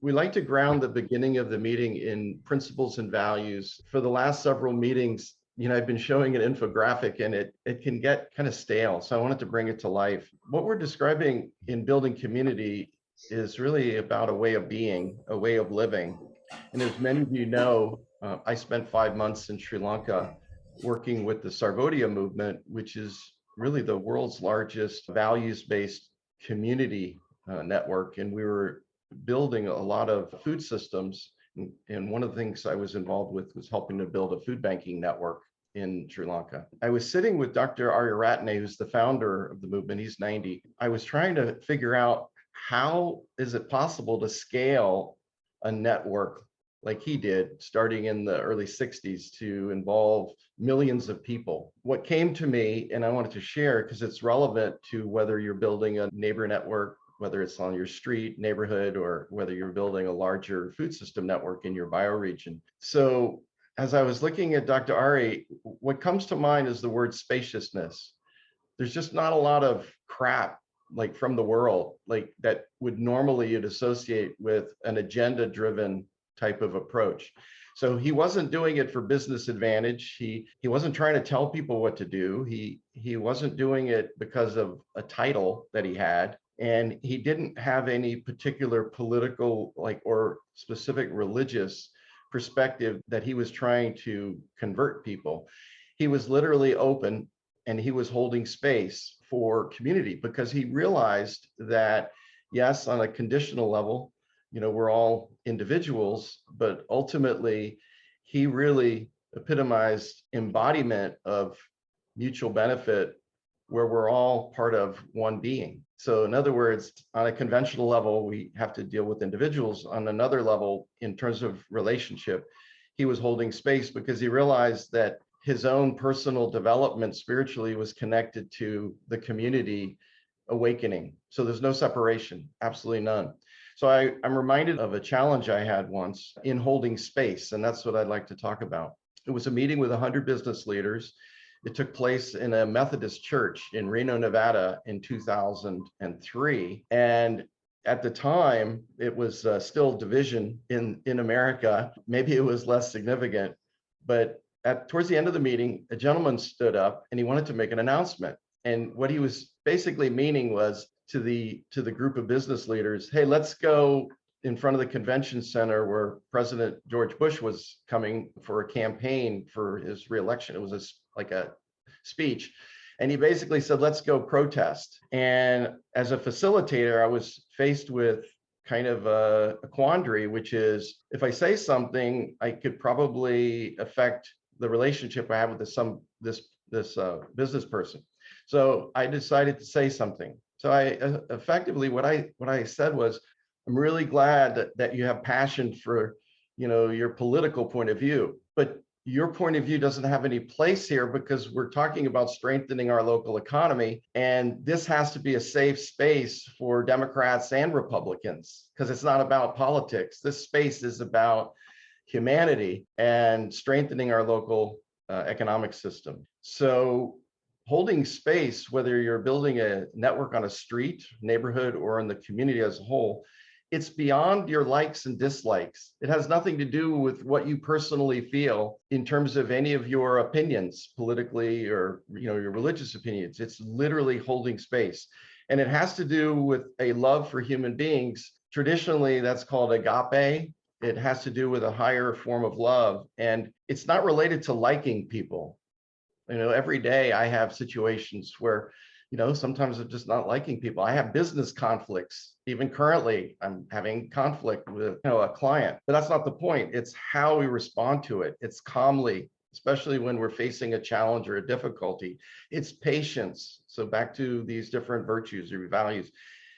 We like to ground the beginning of the meeting in principles and values. For the last several meetings, I've been showing an infographic and it can get kind of stale. So I wanted to bring it to life. What we're describing in building community is really about a way of being, a way of living. And as many of you know, I spent 5 months in Sri Lanka working with the Sarvodaya movement, which is really the world's largest values-based community network. And we were building a lot of food systems. And one of the things I was involved with was helping to build a food banking network in Sri Lanka. I was sitting with Dr. Arya Ratne, who's the founder of the movement. He's 90. I was trying to figure out how is it possible to scale a network like he did, starting in the early 60s, to involve millions of people. What came to me, and I wanted to share because it's relevant to whether you're building a neighbor network, whether it's on your street, neighborhood, or whether you're building a larger food system network in your bioregion. So as I was looking at Dr. Ari, what comes to mind is the word spaciousness. There's just not a lot of crap like from the world, like that would normally you'd associate with an agenda-driven type of approach. So he wasn't doing it for business advantage. He wasn't trying to tell people what to do. He wasn't doing it because of a title that he had. And he didn't have any particular political or specific religious perspective that he was trying to convert people. He was literally open and he was holding space for community because he realized that, yes, on a conditional level, we're all individuals, but ultimately he really epitomized embodiment of mutual benefit where we're all part of one being. So in other words, on a conventional level, we have to deal with individuals. On another level, in terms of relationship, he was holding space because he realized that his own personal development spiritually was connected to the community awakening. So there's no separation, absolutely none. So I'm reminded of a challenge I had once in holding space, and that's what I'd like to talk about. It was a meeting with 100 business leaders. It took place in a Methodist church in Reno, Nevada in 2003. And at the time, it was still division in America. Maybe it was less significant, but towards the end of the meeting, a gentleman stood up and he wanted to make an announcement. And what he was basically meaning was to the group of business leaders, hey, let's go in front of the convention center where President George Bush was coming for a campaign for his reelection. It was like a speech. And he basically said, let's go protest. And as a facilitator, I was faced with kind of a quandary, which is if I say something, I could probably affect the relationship I have with this business person. So I decided to say something. So I effectively, what I said was, I'm really glad that you have passion for, your political point of view, but your point of view doesn't have any place here because we're talking about strengthening our local economy. And this has to be a safe space for Democrats and Republicans because it's not about politics. This space is about humanity and strengthening our local economic system. So holding space, whether you're building a network on a street, neighborhood, or in the community as a whole, it's beyond your likes and dislikes. It has nothing to do with what you personally feel in terms of any of your opinions politically or your religious opinions. It's literally holding space. And it has to do with a love for human beings. Traditionally, that's called agape. It has to do with a higher form of love. And it's not related to liking people. Every day I have situations where, sometimes I'm just not liking people. I have business conflicts. Even currently, I'm having conflict with, a client, but that's not the point. It's how we respond to it. It's calmly, especially when we're facing a challenge or a difficulty. It's patience. So back to these different virtues or values.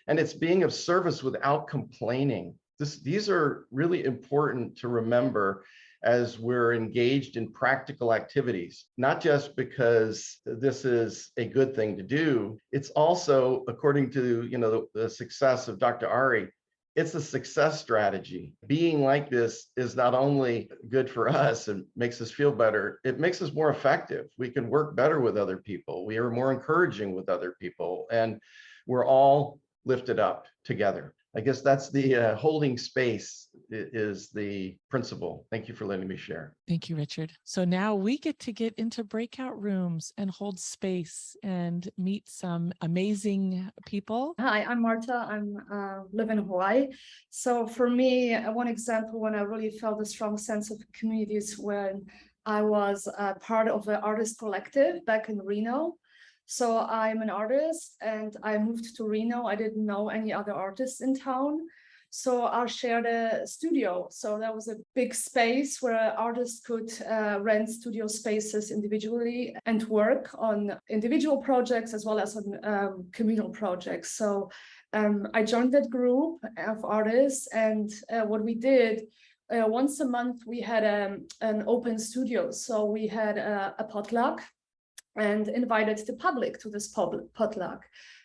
And it's being of service without complaining. These are really important to remember as we're engaged in practical activities, not just because this is a good thing to do. It's also, according to the success of Dr. Ari, it's a success strategy. Being like this is not only good for us and makes us feel better, it makes us more effective. We can work better with other people. We are more encouraging with other people, and we're all lifted up together. I guess that's the holding space is the principle. Thank you for letting me share. Thank you, Richard. So now we get to get into breakout rooms and hold space and meet some amazing people. Hi, I'm Marta. I'm live in Hawaii. So for me, one example when I really felt a strong sense of community is when I was part of the artist collective back in Reno. So I'm an artist and I moved to Reno. I didn't know any other artists in town. So I shared a studio. So that was a big space where artists could rent studio spaces individually and work on individual projects as well as on communal projects. So I joined that group of artists, and what we did, once a month we had an open studio. So we had a potluck and invited the public to this potluck.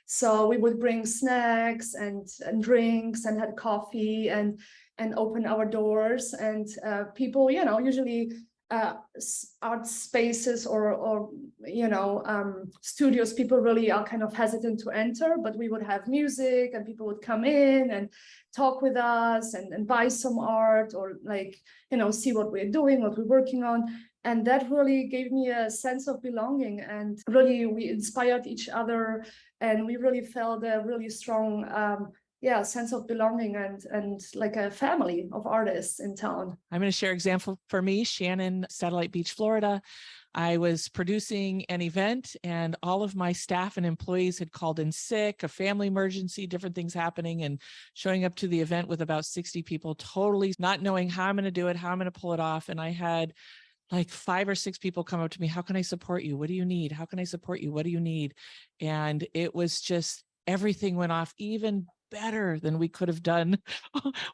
So we would bring snacks and drinks and had coffee and open our doors, and people, usually art spaces or studios, people really are kind of hesitant to enter, but we would have music and people would come in and talk with us and buy some art or see what we're doing, what we're working on. And that really gave me a sense of belonging, and really we inspired each other, and we really felt a really strong sense of belonging and like a family of artists in town. I'm going to share an example for me, Shannon, Satellite Beach, Florida. I was producing an event and all of my staff and employees had called in sick, a family emergency, different things happening, and showing up to the event with about 60 people, totally not knowing how I'm going to do it, how I'm going to pull it off. And I had like 5 or 6 people come up to me. How can I support you? What do you need? How can I support you? What do you need? And it was just, everything went off even better than we could have done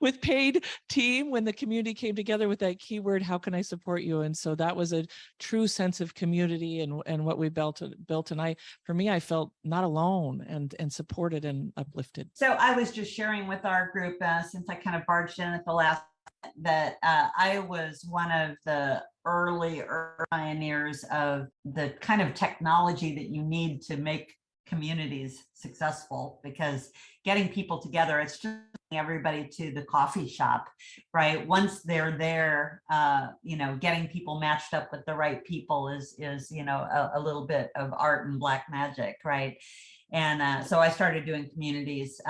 with paid team when the community came together with that keyword, how can I support you? And so that was a true sense of community and what we built. And for me, I felt not alone and supported and uplifted. So I was just sharing with our group, since I kind of barged in at the last, that I was one of the early pioneers of the kind of technology that you need to make communities successful, because getting people together, it's just everybody to the coffee shop, right? Once they're there, getting people matched up with the right people is a little bit of art and black magic, right? And so I started doing communities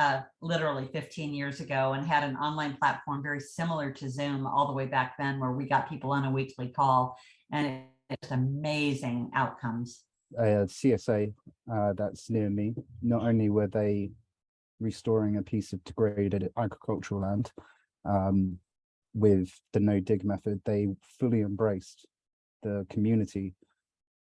literally 15 years ago and had an online platform very similar to Zoom all the way back then, where we got people on a weekly call, and it's amazing outcomes. CSA that's near me, not only were they restoring a piece of degraded agricultural land with the no dig method, they fully embraced the community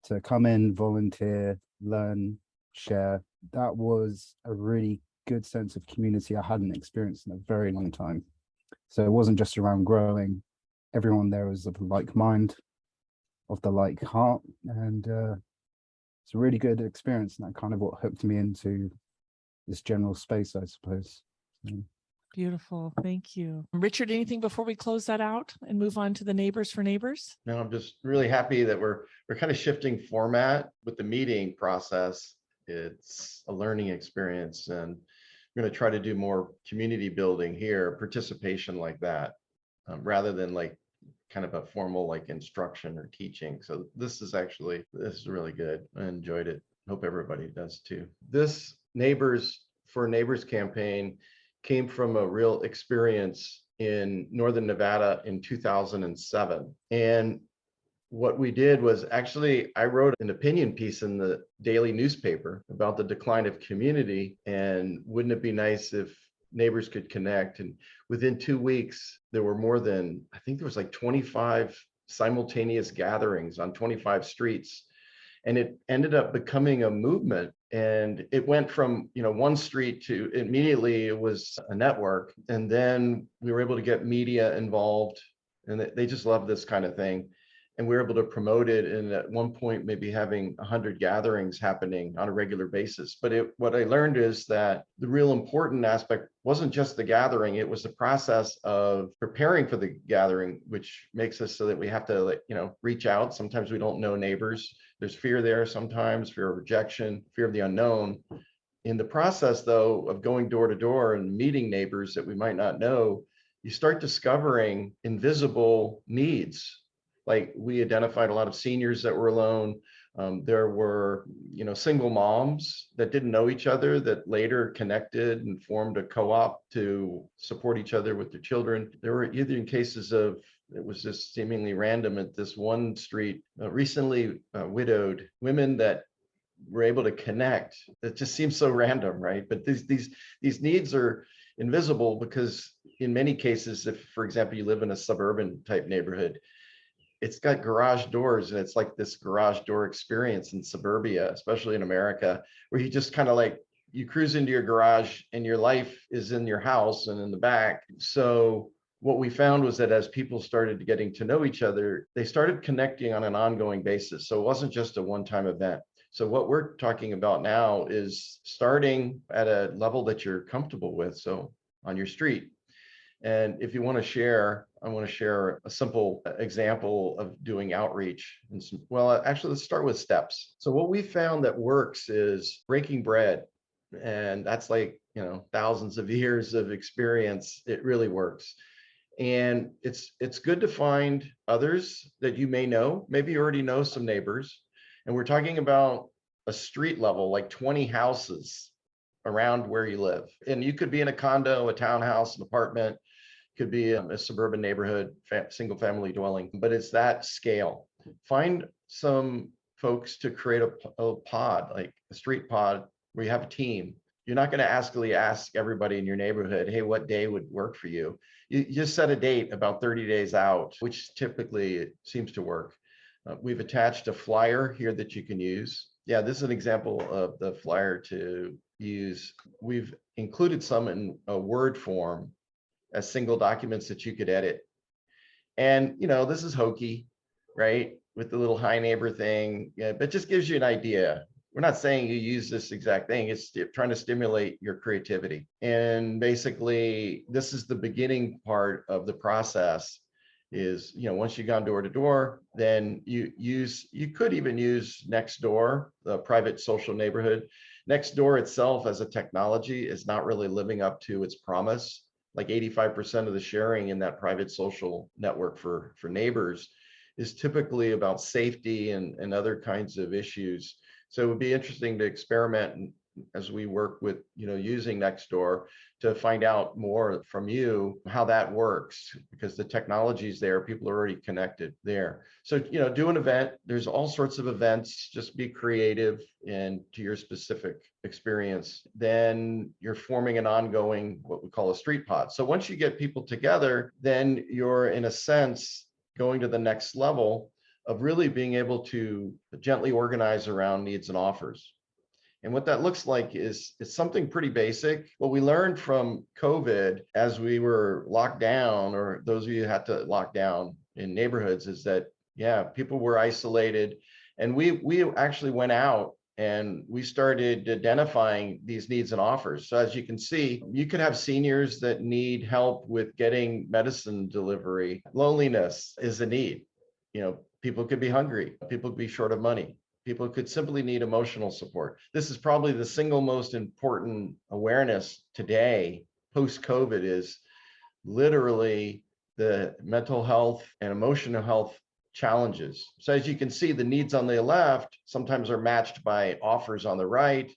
to come in, volunteer, learn, share. That was a really good sense of community I hadn't experienced in a very long time. So it wasn't just around growing. Everyone there was of the like mind, of the like heart, and it's a really good experience, and that kind of what hooked me into this general space, I suppose. Beautiful. Thank you. Richard, anything before we close that out and move on to the Neighbors for Neighbors? No, I'm just really happy that we're kind of shifting format with the meeting process. It's a learning experience, and we're going to try to do more community building here, participation like that, rather than like kind of a formal like instruction or teaching. So this is really good. I enjoyed it. Hope everybody does too. This Neighbors for Neighbors campaign came from a real experience in Northern Nevada in 2007. And what we did was actually, I wrote an opinion piece in the daily newspaper about the decline of community, and wouldn't it be nice if neighbors could connect. And within 2 weeks, there were more than, I think there was like 25 simultaneous gatherings on 25 streets. And it ended up becoming a movement. And it went from, one street to immediately it was a network. And then we were able to get media involved, and they just love this kind of thing. And we were able to promote it, and at one point maybe having 100 gatherings happening on a regular basis. But what I learned is that the real important aspect wasn't just the gathering, it was the process of preparing for the gathering, which makes us so that we have to reach out. Sometimes we don't know neighbors. There's fear there sometimes, fear of rejection, fear of the unknown. In the process, though, of going door to door and meeting neighbors that we might not know, you start discovering invisible needs. Like we identified a lot of seniors that were alone. There were, single moms that didn't know each other that later connected and formed a co-op to support each other with their children. There were even cases of, it was just seemingly random at this one street, recently widowed women that were able to connect. It just seems so random, right? But these needs are invisible because in many cases, if, for example, you live in a suburban type neighborhood, it's got garage doors, and it's like this garage door experience in suburbia, especially in America, where you just kind of like, you cruise into your garage and your life is in your house and in the back. So what we found was that as people started getting to know each other, they started connecting on an ongoing basis. So it wasn't just a one-time event. So what we're talking about now is starting at a level that you're comfortable with. So on your street. And if you want to share, I want to share a simple example of doing outreach. Actually, let's start with steps. So what we found that works is breaking bread. And that's like, thousands of years of experience. It really works. And it's good to find others that you may know. Maybe you already know some neighbors. And we're talking about a street level, like 20 houses around where you live. And you could be in a condo, a townhouse, an apartment, could be a suburban neighborhood, single family dwelling, but it's that scale. Find some folks to create a pod, like a street pod, where you have a team. You're not going to ask everybody in your neighborhood, hey, what day would work for you? You just set a date about 30 days out, which typically it seems to work. We've attached a flyer here that you can use. Yeah, this is an example of the flyer to use. We've included some in a Word form as single documents that you could edit. And, this is hokey, right? With the little hi neighbor thing, but just gives you an idea. We're not saying you use this exact thing. It's trying to stimulate your creativity. And basically, this is the beginning part of the process is, once you've gone door to door, then you could even use Nextdoor, the private social neighborhood. Nextdoor itself as a technology is not really living up to its promise. Like 85% of the sharing in that private social network for neighbors is typically about safety and other kinds of issues. So it would be interesting to experiment as we work with, using Nextdoor to find out more from you how that works, because the technology's there, people are already connected there. So, do an event. There's all sorts of events, just be creative and to your specific experience. Then you're forming an ongoing, what we call a street pod. So once you get people together, then you're in a sense going to the next level of really being able to gently organize around needs and offers. And what that looks like is it's something pretty basic. What we learned from COVID as we were locked down, or those of you who had to lock down in neighborhoods, is that, people were isolated. And we actually went out and we started identifying these needs and offers. So as you can see, you could have seniors that need help with getting medicine delivery. Loneliness is a need. People could be hungry, people could be short of money. People could simply need emotional support. This is probably the single most important awareness today, post-COVID, is literally the mental health and emotional health challenges. So as you can see, the needs on the left sometimes are matched by offers on the right.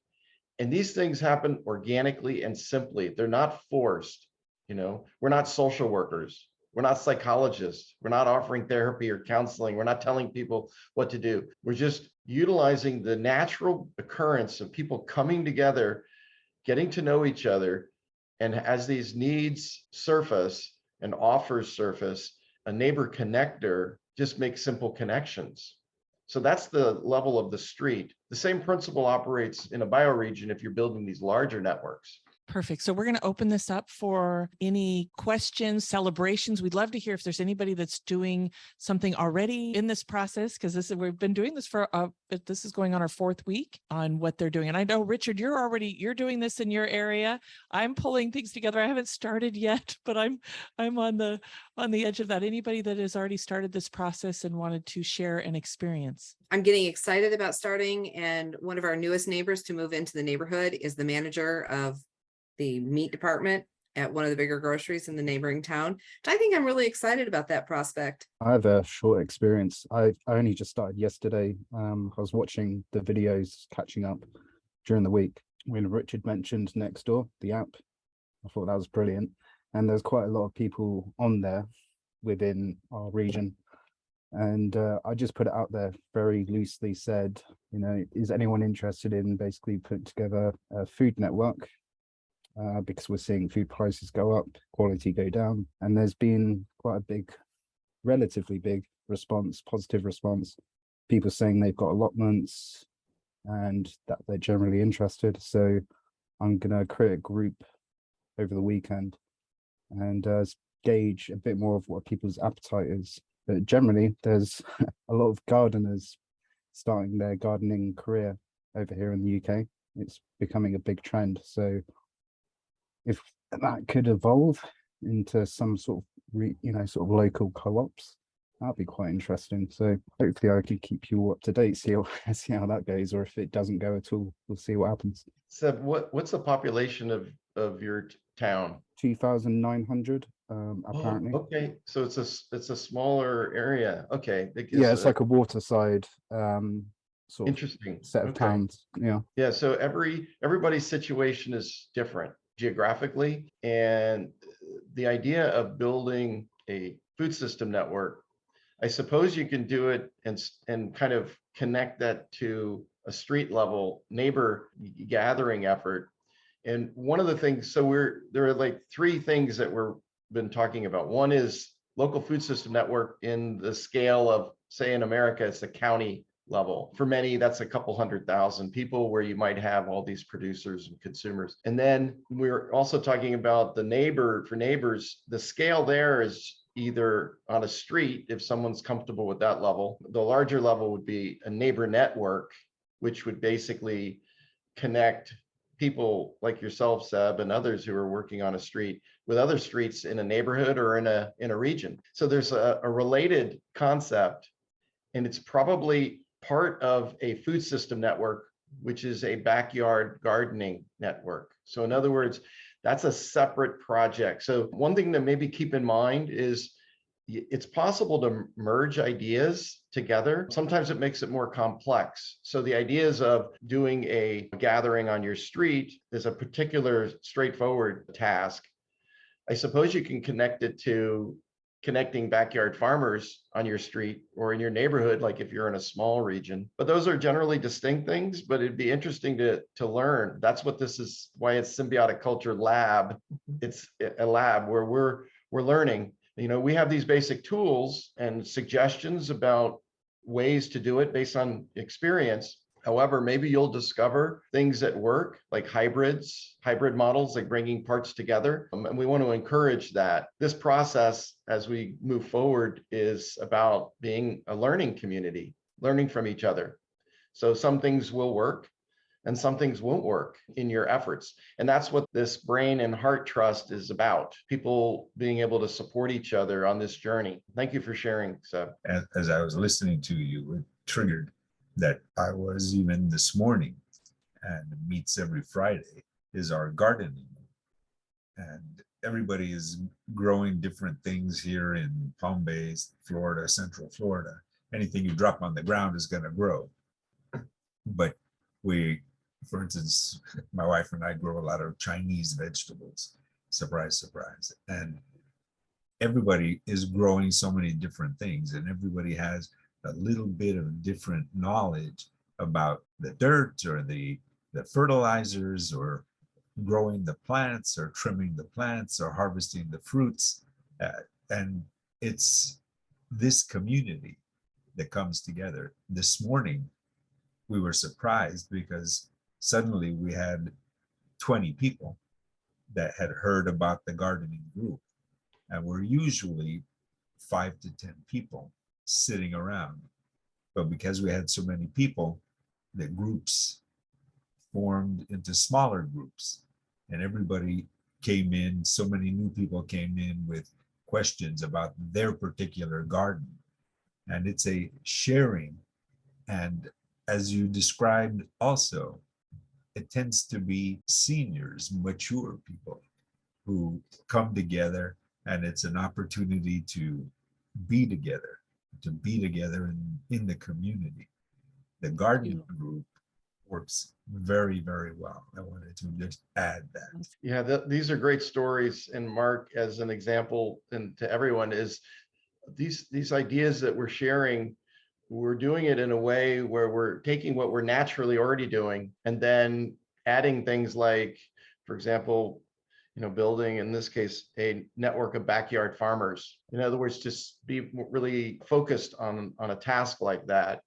And these things happen organically and simply. They're not forced. We're not social workers. We're not psychologists. We're not offering therapy or counseling. We're not telling people what to do. We're just utilizing the natural occurrence of people coming together, getting to know each other. And as these needs surface and offers surface, a neighbor connector just makes simple connections. So that's the level of the street. The same principle operates in a bioregion if you're building these larger networks. Perfect. So we're going to open this up for any questions, celebrations. We'd love to hear if there's anybody that's doing something already in this process, because we've been doing this for this is going on our 4th week on what they're doing. And I know, Richard, you're doing this in your area. I'm pulling things together. I haven't started yet, but I'm on the edge of that. Anybody that has already started this process and wanted to share an experience? I'm getting excited about starting, and one of our newest neighbors to move into the neighborhood is the manager of the meat department at one of the bigger groceries in the neighboring town. I think I'm really excited about that prospect. I have a short experience. I only just started yesterday. I was watching the videos, catching up during the week when Richard mentioned Nextdoor, the app. I thought that was brilliant. And there's quite a lot of people on there within our region. And I just put it out there, very loosely said, is anyone interested in basically putting together a food network? Because we're seeing food prices go up, quality go down, and there's been quite a big, relatively big response, positive response. People saying they've got allotments and that they're generally interested. So I'm going to create a group over the weekend and gauge a bit more of what people's appetite is. But generally, there's a lot of gardeners starting their gardening career over here in the UK. It's becoming a big trend. So if that could evolve into some sort of, sort of local co-ops, that'd be quite interesting. So hopefully I could keep you all up to date, see how that goes, or if it doesn't go at all, we'll see what happens. So what's the population of your town? 2,900, apparently. Oh, okay, so it's a smaller area. Okay, Yeah, it's like a waterside sort of interesting set of towns. Yeah. So everybody's situation is different geographically, and the idea of building a food system network, I suppose you can do it and kind of connect that to a street level neighbor gathering effort. And one of the things, there are like 3 things that we're been talking about. One is local food system network in the scale of, say, in America, it's the county level. For many, that's a couple 100,000 people where you might have all these producers and consumers. And then we're also talking about for neighbors, the scale there is either on a street, if someone's comfortable with that level. The larger level would be a neighbor network, which would basically connect people like yourself, Seb, and others who are working on a street with other streets in a neighborhood or in a region. So there's a related concept, and it's probably part of a food system network, which is a backyard gardening network. So in other words, that's a separate project. So one thing to maybe keep in mind is it's possible to merge ideas together. Sometimes it makes it more complex. So the ideas of doing a gathering on your street is a particular straightforward task. I suppose you can connect it to connecting backyard farmers on your street or in your neighborhood, like if you're in a small region. But those are generally distinct things, but it'd be interesting to learn. That's what this is, why it's Symbiotic Culture Lab. It's a lab where we're learning. We have these basic tools and suggestions about ways to do it based on experience. However, maybe you'll discover things that work, like hybrid models, like bringing parts together. And we want to encourage that. This process, as we move forward, is about being a learning community, learning from each other. So some things will work and some things won't work in your efforts. And that's what this brain and heart trust is about. People being able to support each other on this journey. Thank you for sharing, Seb. As I was listening to you, it triggered that I was even this morning, and Meets Every Friday is our gardening. And everybody is growing different things here in Palm Bay, Florida, Central Florida. Anything you drop on the ground is going to grow. But for instance, my wife and I grow a lot of Chinese vegetables. Surprise, surprise. And everybody is growing so many different things, and everybody has a little bit of different knowledge about the dirt or the fertilizers, or growing the plants or trimming the plants or harvesting the fruits. And it's this community that comes together. This morning, we were surprised because suddenly we had 20 people that had heard about the gardening group. And we're usually 5 to 10 people sitting around. But because we had so many people, the groups formed into smaller groups. And everybody came in, so many new people came in with questions about their particular garden. And it's a sharing. And as you described also, it tends to be seniors, mature people who come together, and it's an opportunity to be together in the community. The garden group works very, very well. I wanted to just add that. Yeah, these are great stories. And Mark, as an example, and to everyone, is these ideas that we're sharing, we're doing it in a way where we're taking what we're naturally already doing and then adding things like, for example, building, in this case, a network of backyard farmers. In other words, just be really focused on a task like that.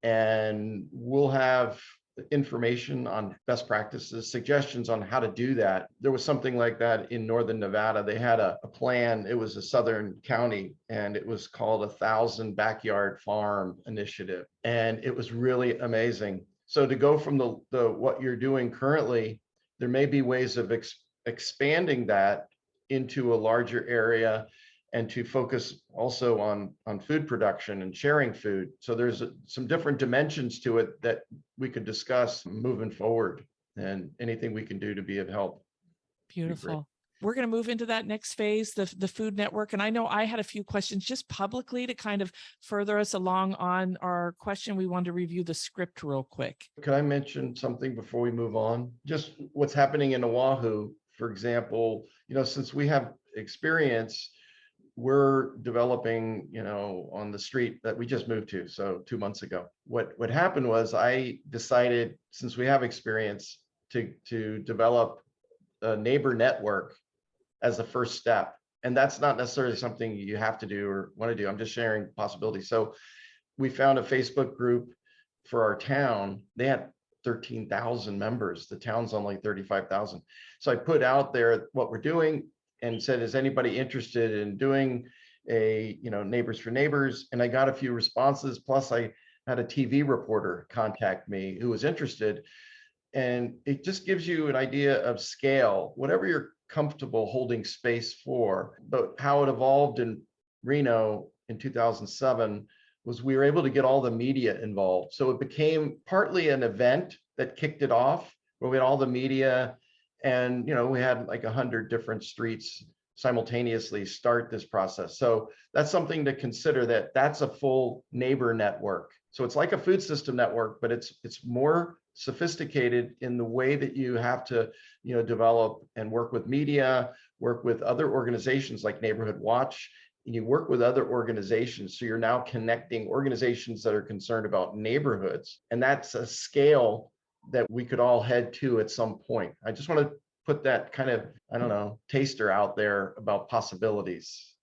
And we'll have information on best practices, suggestions on how to do that. There was something like that in Northern Nevada. They had a plan. It was a southern county, and it was called 1,000 Backyard Farm Initiative. And it was really amazing. So to go from the what you're doing currently, there may be ways of expanding that into a larger area, and to focus also on food production and sharing food. So there's some different dimensions to it that we could discuss moving forward, and anything we can do to be of help. Beautiful. We're going to move into that next phase, the food network. And I know I had a few questions just publicly to kind of further us along on our question. We wanted to review the script real quick. Could I mention something before we move on? Just what's happening in Oahu, for example, since we have experience, we're developing, on the street that we just moved to, so 2 months ago. What happened was I decided, since we have experience, to develop a neighbor network as a first step. And that's not necessarily something you have to do or want to do. I'm just sharing possibilities. So we found a Facebook group for our town. They had 13,000 members. The town's only 35,000. So I put out there what we're doing and said, is anybody interested in doing a, Neighbors for Neighbors? And I got a few responses. Plus I had a TV reporter contact me who was interested. And it just gives you an idea of scale, whatever you're comfortable holding space for. But how it evolved in Reno in 2007 was we were able to get all the media involved. So it became partly an event that kicked it off, where we had all the media, and we had like 100 different streets simultaneously start this process. So that's something to consider, that's a full neighbor network. So it's like a food system network, but it's more sophisticated in the way that you have to, develop and work with media, work with other organizations like Neighborhood Watch, and you work with other organizations. So you're now connecting organizations that are concerned about neighborhoods. And that's a scale that we could all head to at some point. I just want to put that kind of, taster out there about possibilities.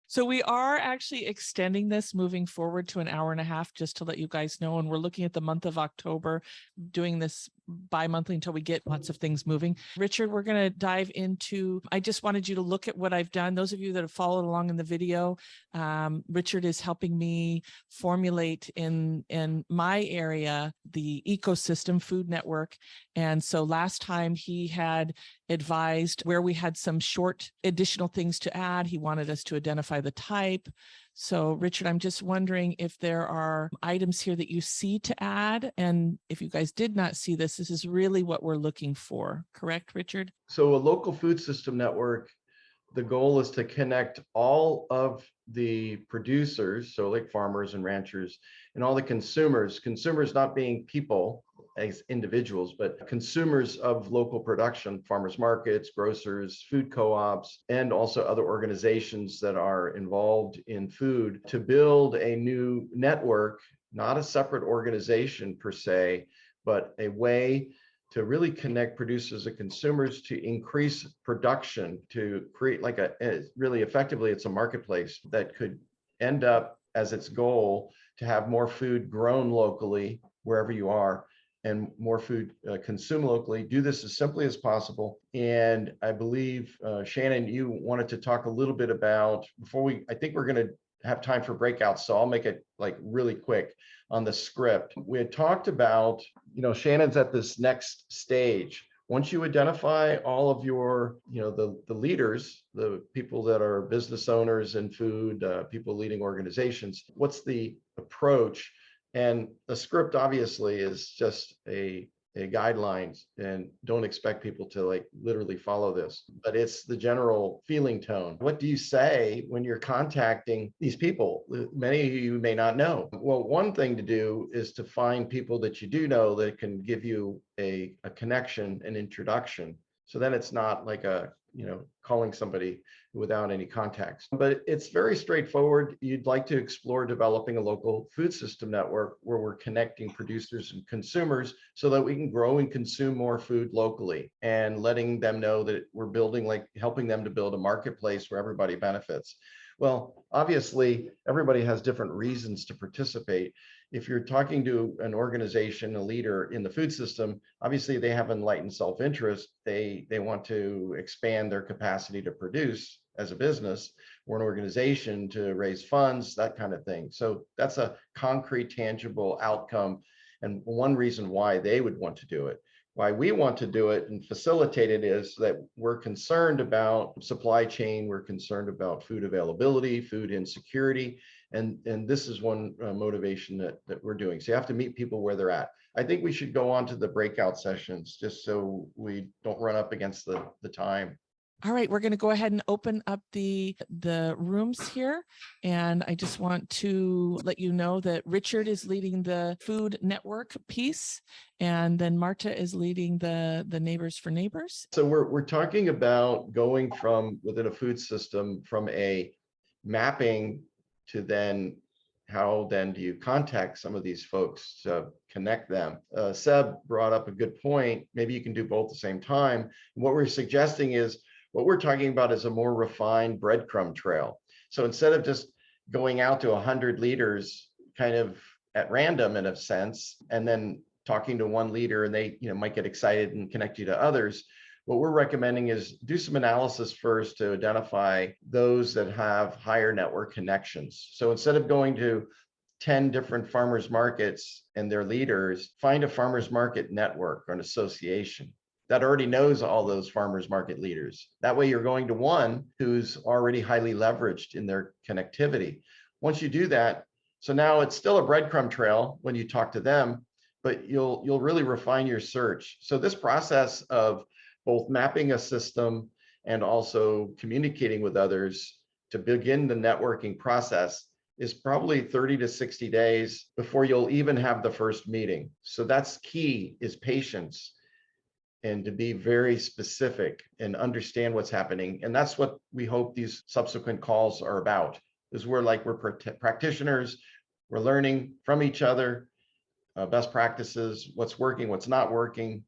So we are actually extending this moving forward to an hour and a half, just to let you guys know. And we're looking at the month of October, doing this bi-monthly until we get lots of things moving. Richard, we're going to dive into, I just wanted you to look at what I've done. Those of you that have followed along in the video, Richard is helping me formulate in my area, the ecosystem food network. And so last time he had advised where we had some short additional things to add. He wanted us to identify the type. So Richard, I'm just wondering if there are items here that you see to add. And if you guys did not see this, this is really what we're looking for. Correct, Richard? So a local food system network, the goal is to connect all of the producers, so like farmers and ranchers, and all the consumers not being people as individuals, but consumers of local production, farmers markets, grocers, food co-ops, and also other organizations that are involved in food, to build a new network, not a separate organization per se, but a way to really connect producers and consumers to increase production, to create like really effectively, it's a marketplace that could end up as its goal to have more food grown locally wherever you are, and more food consumed locally. Do this as simply as possible. And I believe, Shannon, you wanted to talk a little bit about, I think we're going to have time for breakouts, so I'll make it like really quick on the script. We had talked about, Shannon's at this next stage. Once you identify all of your, the leaders, the people that are business owners in food, people leading organizations, what's the approach? And the script obviously is just a guidelines, and don't expect people to like literally follow this, but it's the general feeling tone. What do you say when you're contacting these people? Many of you may not know. Well, one thing to do is to find people that you do know that can give you a connection, an introduction. So then it's not like calling somebody without any context. But it's very straightforward. You'd like to explore developing a local food system network where we're connecting producers and consumers so that we can grow and consume more food locally, and letting them know that we're building, like helping them to build a marketplace where everybody benefits. Well, obviously, everybody has different reasons to participate. If you're talking to an organization, a leader in the food system, obviously they have enlightened self-interest. They want to expand their capacity to produce as a business, or an organization to raise funds, that kind of thing. So that's a concrete, tangible outcome, and one reason why they would want to do it. Why we want to do it and facilitate it is that we're concerned about supply chain, we're concerned about food availability, food insecurity, and this is one motivation that we're doing. So you have to meet people where they're at. I think we should go on to the breakout sessions just so we don't run up against the time. All right, we're going to go ahead and open up the rooms here. And I just want to let you know that Richard is leading the food network piece, and then Marta is leading the Neighbors for Neighbors. So we're talking about going from within a food system from a mapping to then how then do you contact some of these folks to connect them? Seb brought up a good point. Maybe you can do both at the same time. What we're suggesting is, what we're talking about is a more refined breadcrumb trail. So instead of just going out to 100 leaders kind of at random in a sense, and then talking to one leader and they might get excited and connect you to others, what we're recommending is do some analysis first to identify those that have higher network connections. So instead of going to 10 different farmers markets and their leaders, find a farmers market network or an association that already knows all those farmers market leaders. That way you're going to one who's already highly leveraged in their connectivity. Once you do that, so now it's still a breadcrumb trail when you talk to them, but you'll really refine your search. So this process of both mapping a system and also communicating with others to begin the networking process is probably 30 to 60 days before you'll even have the first meeting. So that's key, is patience, and to be very specific and understand what's happening. And that's what we hope these subsequent calls are about, is we're practitioners, we're learning from each other, best practices, what's working, what's not working,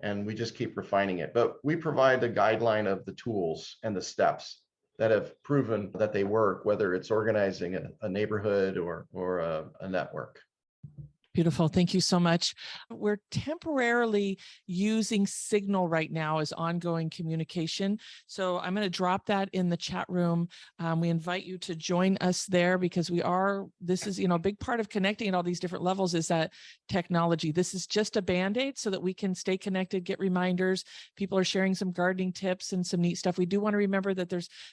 and we just keep refining it. But we provide the guideline of the tools and the steps that have proven that they work, whether it's organizing a neighborhood or a network. Beautiful. Thank you so much. We're temporarily using Signal right now as ongoing communication. So I'm going to drop that in the chat room. We invite you to join us there, because this is, a big part of connecting at all these different levels is that technology. This is just a Band-Aid so that we can stay connected, get reminders. People are sharing some gardening tips and some neat stuff. We do want to remember that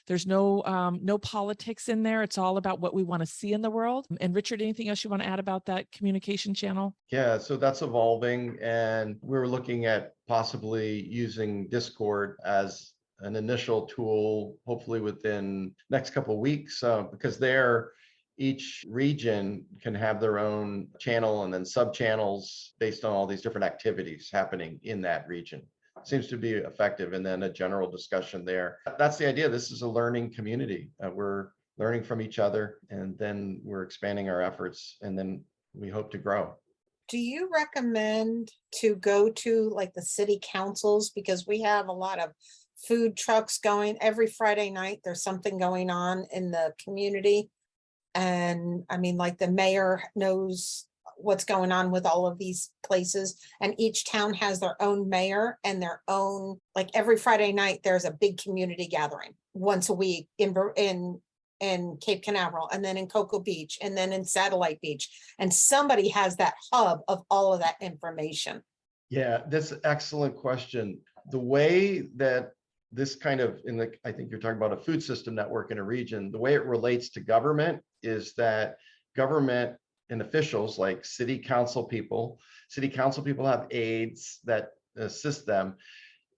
there's no politics in there. It's all about what we want to see in the world. And Richard, anything else you want to add about that communication channel? Yeah, so that's evolving, and we're looking at possibly using Discord as an initial tool, hopefully within next couple of weeks, because each region can have their own channel and then sub channels based on all these different activities happening in that region. Seems to be effective, and then a general discussion there. That's the idea. This is a learning community. We're learning from each other, and then we're expanding our efforts, and then we hope to grow. Do you recommend to go to like the city councils? Because we have a lot of food trucks going every Friday night. There's something going on in the community. And I mean, like the mayor knows what's going on with all of these places. And each town has their own mayor and their own, like every Friday night, there's a big community gathering once a week in Cape Canaveral, and then in Cocoa Beach, and then in Satellite Beach. And somebody has that hub of all of that information. Yeah, that's an excellent question. The way that this kind of I think you're talking about a food system network in a region, the way it relates to government is that government and officials like city council people have aides that assist them.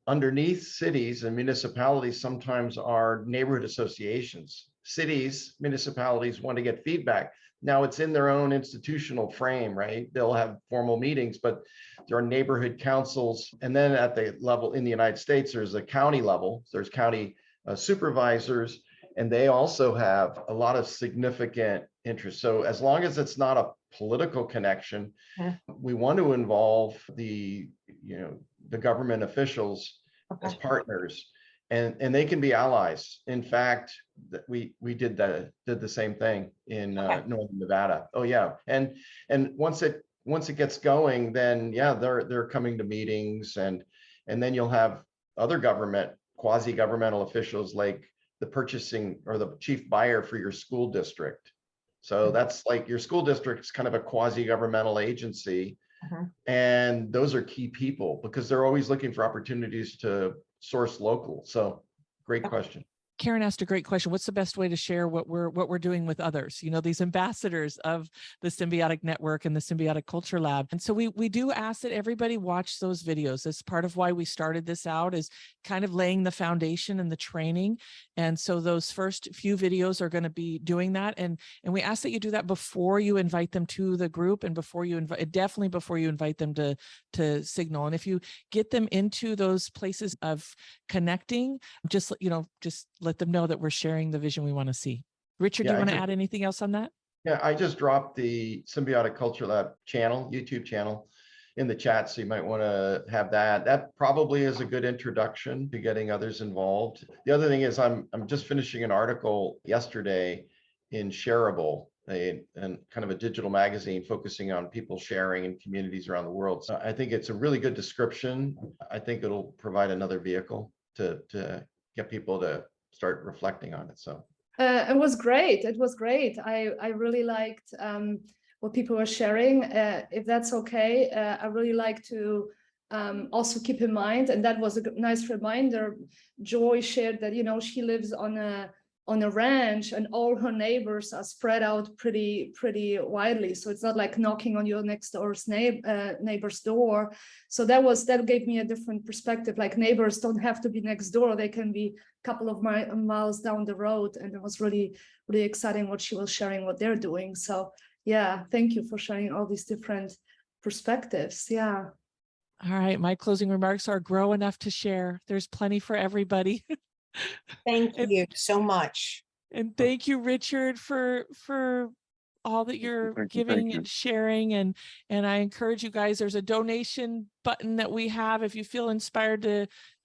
Underneath cities and municipalities sometimes are neighborhood associations. Cities, municipalities want to get feedback. Now it's in their own institutional frame, right? They'll have formal meetings, but there are neighborhood councils. And then at the level in the United States, there's a county level, there's county supervisors, and they also have a lot of significant interest. So as long as it's not a political connection, we want to involve the government officials as partners, and they can be allies. In fact, we did the same thing in Northern Nevada. Oh yeah, and once it gets going, then yeah, they're coming to meetings, and then you'll have other quasi-governmental officials like the purchasing or the chief buyer for your school district. So that's like your school district's kind of a quasi-governmental agency. And those are key people because they're always looking for opportunities to source local. So great question. Karen asked a great question. What's the best way to share what we're doing with others? You know, these ambassadors of the Symbiotic Network and the Symbiotic Culture Lab. And so we do ask that everybody watch those videos. That's part of why we started this out, is kind of laying the foundation and the training. And so those first few videos are going to be doing that. And we ask that you do that before you invite them to the group, and before you definitely before you invite them to Signal. And if you get them into those places of connecting, just let them know that we're sharing the vision we want to see. Richard, do you want to add anything else on that? Yeah, I just dropped the Symbiotic Culture Lab channel, YouTube channel, in the chat, so you might want to have that. That probably is a good introduction to getting others involved. The other thing is I'm just finishing an article yesterday in Shareable, and kind of a digital magazine focusing on people sharing in communities around the world. So I think it's a really good description. I think it'll provide another vehicle to get people to start reflecting on it. So it was great. It was great. I really liked what people were sharing. If that's okay, I really like to also keep in mind, and that was a nice reminder. Joy shared that she lives on a ranch, and all her neighbors are spread out pretty widely. So it's not like knocking on your next door's neighbor's door. So that gave me a different perspective. Like, neighbors don't have to be next door; they can be a couple of miles down the road. And it was really exciting what she was sharing, what they're doing. So yeah, thank you for sharing all these different perspectives. Yeah. All right, my closing remarks are: grow enough to share. There's plenty for everybody. Thank you so much. And thank you, Richard, for all that you're giving and sharing. And I encourage you guys, there's a donation button that we have. If you feel inspired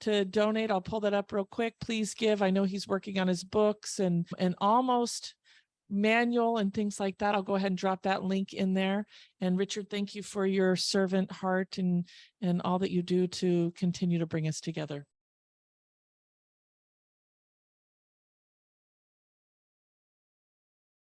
to donate, I'll pull that up real quick. Please give. I know he's working on his books and almost manual and things like that. I'll go ahead and drop that link in there. And Richard, thank you for your servant heart and all that you do to continue to bring us together.